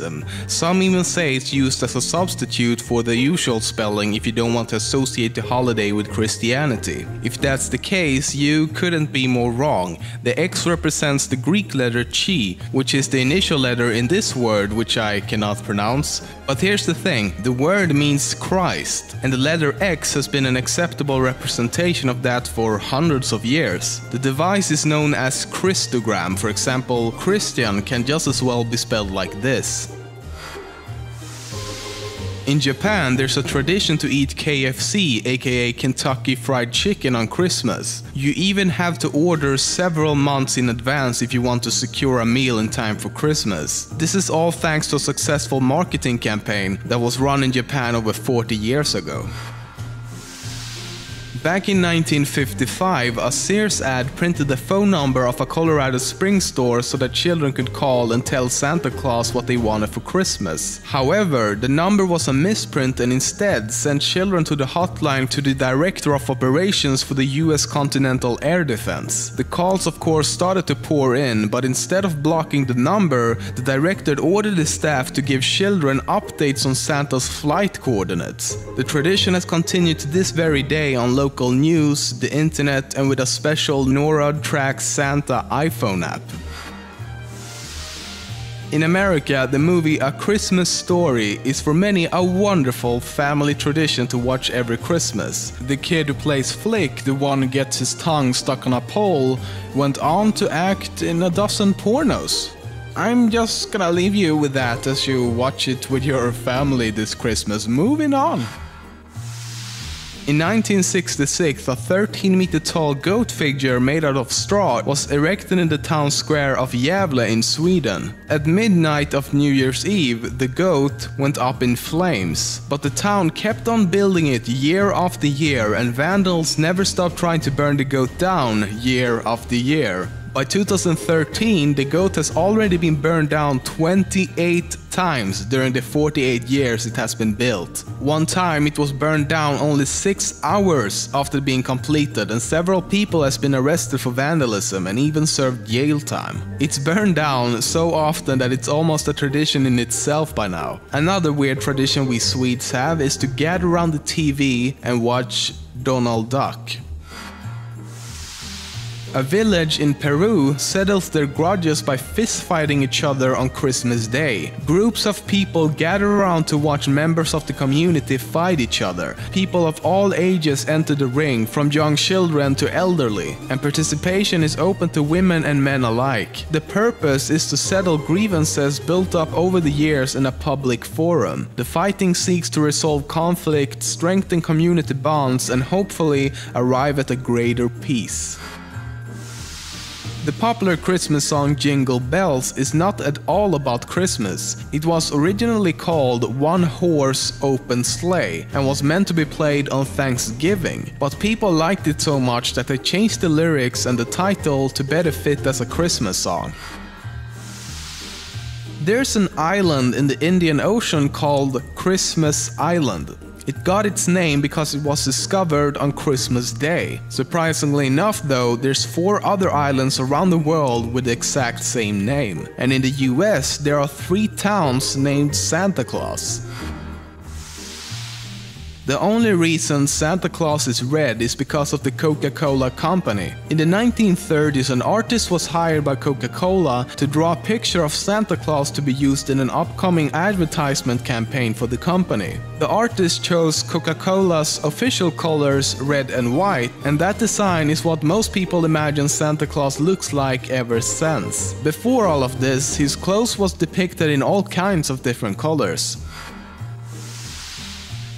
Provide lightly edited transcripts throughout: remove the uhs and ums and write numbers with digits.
vandalism. Some even say it's used as a substitute for the usual spelling if you don't want to associate the holiday with Christianity. If that's the case, you couldn't be more wrong. The X represents the Greek letter chi, which is the initial letter in this word, which I cannot pronounce. But here's the thing, the word means Christ, and the letter X has been an acceptable representation of that for hundreds of years. The device is known as Christogram. For example, Christian can just as well be spelled like this. In Japan, there's a tradition to eat KFC, aka Kentucky Fried Chicken, on Christmas. You even have to order several months in advance if you want to secure a meal in time for Christmas. This is all thanks to a successful marketing campaign that was run in Japan over 40 years ago. Back in 1955, a Sears ad printed the phone number of a Colorado Springs store so that children could call and tell Santa Claus what they wanted for Christmas. However, the number was a misprint and instead sent children to the hotline to the Director of Operations for the US Continental Air Defense. The calls of course started to pour in, but instead of blocking the number, the director ordered his staff to give children updates on Santa's flight coordinates. The tradition has continued to this very day on local news, the internet, and with a special NORAD Track Santa iPhone app. In America, the movie A Christmas Story is for many a wonderful family tradition to watch every Christmas. The kid who plays Flick, the one who gets his tongue stuck on a pole, went on to act in a dozen pornos. I'm just gonna leave you with that as you watch it with your family this Christmas. Moving on. In 1966, a 13-meter tall goat figure made out of straw was erected in the town square of Gävle in Sweden. At midnight of New Year's Eve, the goat went up in flames, but the town kept on building it year after year, and vandals never stopped trying to burn the goat down year after year. By 2013, the goat has already been burned down 28 times during the 48 years it has been built. One time it was burned down only 6 hours after being completed, and several people has been arrested for vandalism and even served jail time. It's burned down so often that it's almost a tradition in itself by now. Another weird tradition we Swedes have is to gather around the TV and watch Donald Duck. A village in Peru settles their grudges by fist-fighting each other on Christmas Day. Groups of people gather around to watch members of the community fight each other. People of all ages enter the ring, from young children to elderly, and participation is open to women and men alike. The purpose is to settle grievances built up over the years in a public forum. The fighting seeks to resolve conflict, strengthen community bonds, and hopefully arrive at a greater peace. The popular Christmas song Jingle Bells is not at all about Christmas. It was originally called One Horse Open Sleigh and was meant to be played on Thanksgiving, but people liked it so much that they changed the lyrics and the title to better fit as a Christmas song. There's an island in the Indian Ocean called Christmas Island. It got its name because it was discovered on Christmas Day. Surprisingly enough though, there's 4 other islands around the world with the exact same name. And in the US, there are 3 towns named Santa Claus. The only reason Santa Claus is red is because of the Coca-Cola company. In the 1930s, an artist was hired by Coca-Cola to draw a picture of Santa Claus to be used in an upcoming advertisement campaign for the company. The artist chose Coca-Cola's official colors, red and white, and that design is what most people imagine Santa Claus looks like ever since. Before all of this, his clothes was depicted in all kinds of different colors.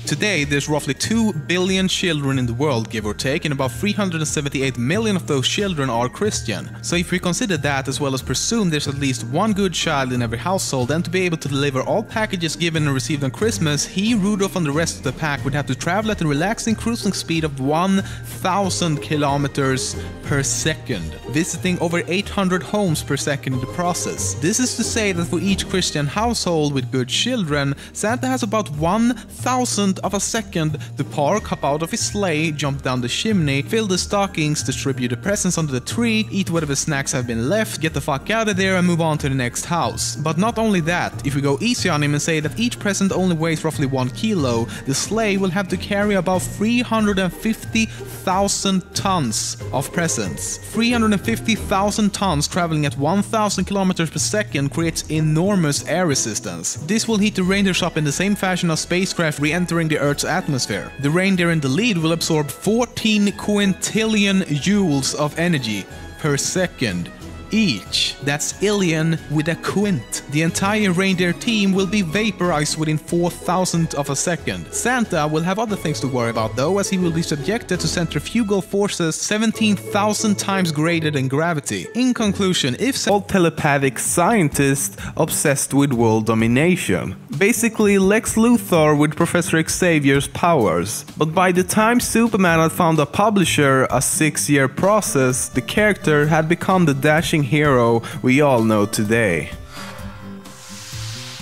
Today, there's roughly 2 billion children in the world, give or take, and about 378 million of those children are Christian. So if we consider that, as well as presume there's at least one good child in every household, then to be able to deliver all packages given and received on Christmas, he, Rudolph, and the rest of the pack would have to travel at a relaxing cruising speed of 1,000 kilometers per second, visiting over 800 homes per second in the process. This is to say that for each Christian household with good children, Santa has about 1,000 1000th of a second to park, hop out of his sleigh, jump down the chimney, fill the stockings, distribute the presents under the tree, eat whatever snacks have been left, get the fuck out of there and move on to the next house. But not only that, if we go easy on him and say that each present only weighs roughly 1 kilo, the sleigh will have to carry about 350,000 tons of presents. 350,000 tons traveling at 1000 kilometers per second creates enormous air resistance. This will heat the reindeer shop in the same fashion as spacecraft re-entering the Earth's atmosphere. The reindeer in the lead will absorb 14 quintillion joules of energy per second each. That's illion with a quint. The entire reindeer team will be vaporized within 4,000th of a second. Santa will have other things to worry about though, as he will be subjected to centrifugal forces 17,000 times greater than gravity. In conclusion, if all telepathic scientists obsessed with world domination. Basically Lex Luthor with Professor Xavier's powers. But by the time Superman had found a publisher, a 6-year process, the character had become the dashing hero we all know today.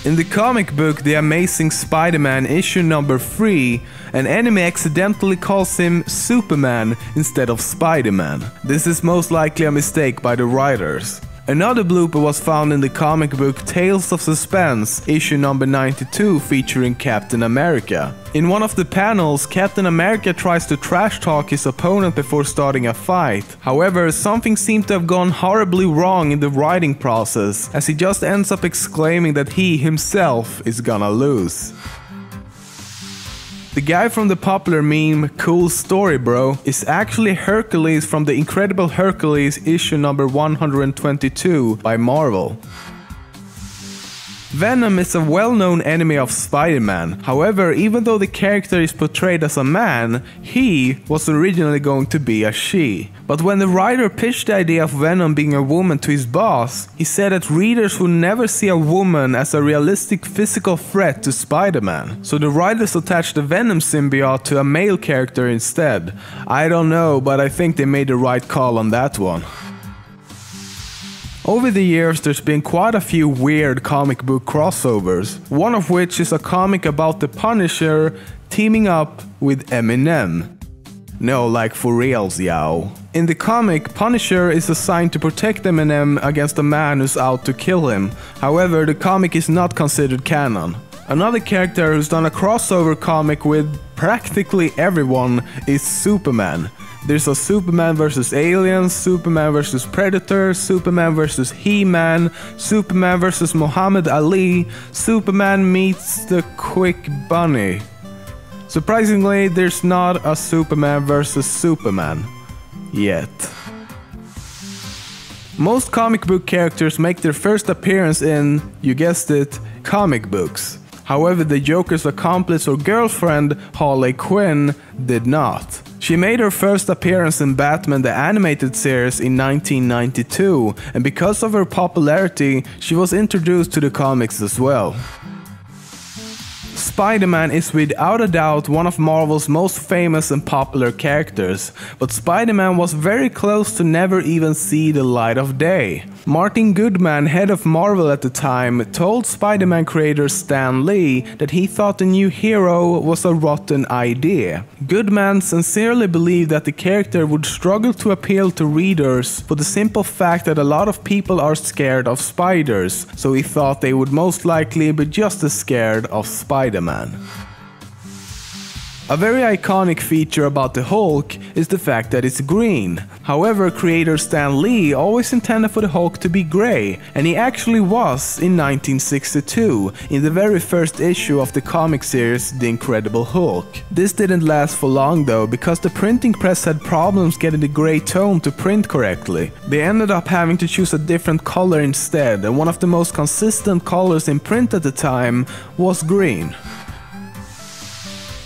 In the comic book The Amazing Spider-Man issue number 3, an enemy accidentally calls him Superman instead of Spider-Man. This is most likely a mistake by the writers. Another blooper was found in the comic book Tales of Suspense, issue number 92, featuring Captain America. In one of the panels, Captain America tries to trash talk his opponent before starting a fight. However, something seemed to have gone horribly wrong in the writing process, as he just ends up exclaiming that he himself is gonna lose. The guy from the popular meme "Cool Story Bro" is actually Hercules from The Incredible Hercules issue number 122 by Marvel. Venom is a well-known enemy of Spider-Man. However, even though the character is portrayed as a man, he was originally going to be a she. But when the writer pitched the idea of Venom being a woman to his boss, he said that readers would never see a woman as a realistic physical threat to Spider-Man. So the writers attached the Venom symbiote to a male character instead. I don't know, but I think they made the right call on that one. Over the years there's been quite a few weird comic book crossovers, one of which is a comic about the Punisher teaming up with Eminem. No, like for reals, yow. In the comic, Punisher is assigned to protect Eminem against a man who's out to kill him. However, the comic is not considered canon. Another character who's done a crossover comic with practically everyone is Superman. There's a Superman vs. Aliens, Superman vs. Predator, Superman vs. He-Man, Superman vs. Muhammad Ali, Superman meets the Quick Bunny. Surprisingly, there's not a Superman vs. Superman. Yet. Most comic book characters make their first appearance in, you guessed it, comic books. However, the Joker's accomplice or girlfriend, Harley Quinn, did not. She made her first appearance in Batman the Animated Series in 1992, and because of her popularity, she was introduced to the comics as well. Spider-Man is without a doubt one of Marvel's most famous and popular characters, but Spider-Man was very close to never even see the light of day. Martin Goodman, head of Marvel at the time, told Spider-Man creator Stan Lee that he thought the new hero was a rotten idea. Goodman sincerely believed that the character would struggle to appeal to readers for the simple fact that a lot of people are scared of spiders, so he thought they would most likely be just as scared of Spider-Man. A very iconic feature about the Hulk is the fact that it's green. However, creator Stan Lee always intended for the Hulk to be grey, and he actually was in 1962, in the very first issue of the comic series The Incredible Hulk. This didn't last for long though, because the printing press had problems getting the grey tone to print correctly. They ended up having to choose a different color instead, and one of the most consistent colors in print at the time was green.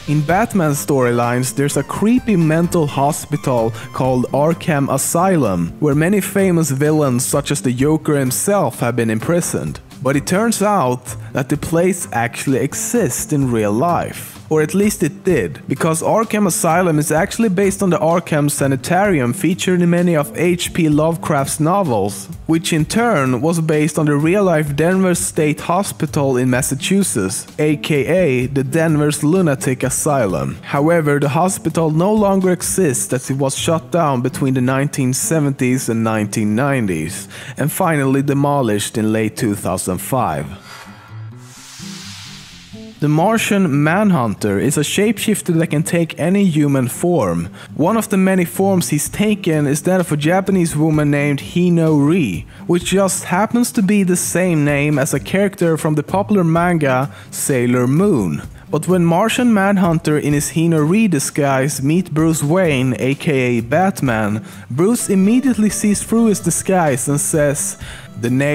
In Batman's storylines, there's a creepy mental hospital called Arkham Asylum, where many famous villains such as the Joker himself have been imprisoned. But it turns out that the place actually exists in real life. Or at least it did, because Arkham Asylum is actually based on the Arkham Sanitarium featured in many of H.P. Lovecraft's novels, which in turn was based on the real-life Denver State Hospital in Massachusetts, aka the Denver's Lunatic Asylum. However, the hospital no longer exists as it was shut down between the 1970s and 1990s, and finally demolished in late 2005. The Martian Manhunter is a shapeshifter that can take any human form. One of the many forms he's taken is that of a Japanese woman named Rejjie, which just happens to be the same name as a character from the popular manga Sailor Moon. But when Martian Manhunter in his Rejjie disguise meet Bruce Wayne, aka Batman, Bruce immediately sees through his disguise and says, "The name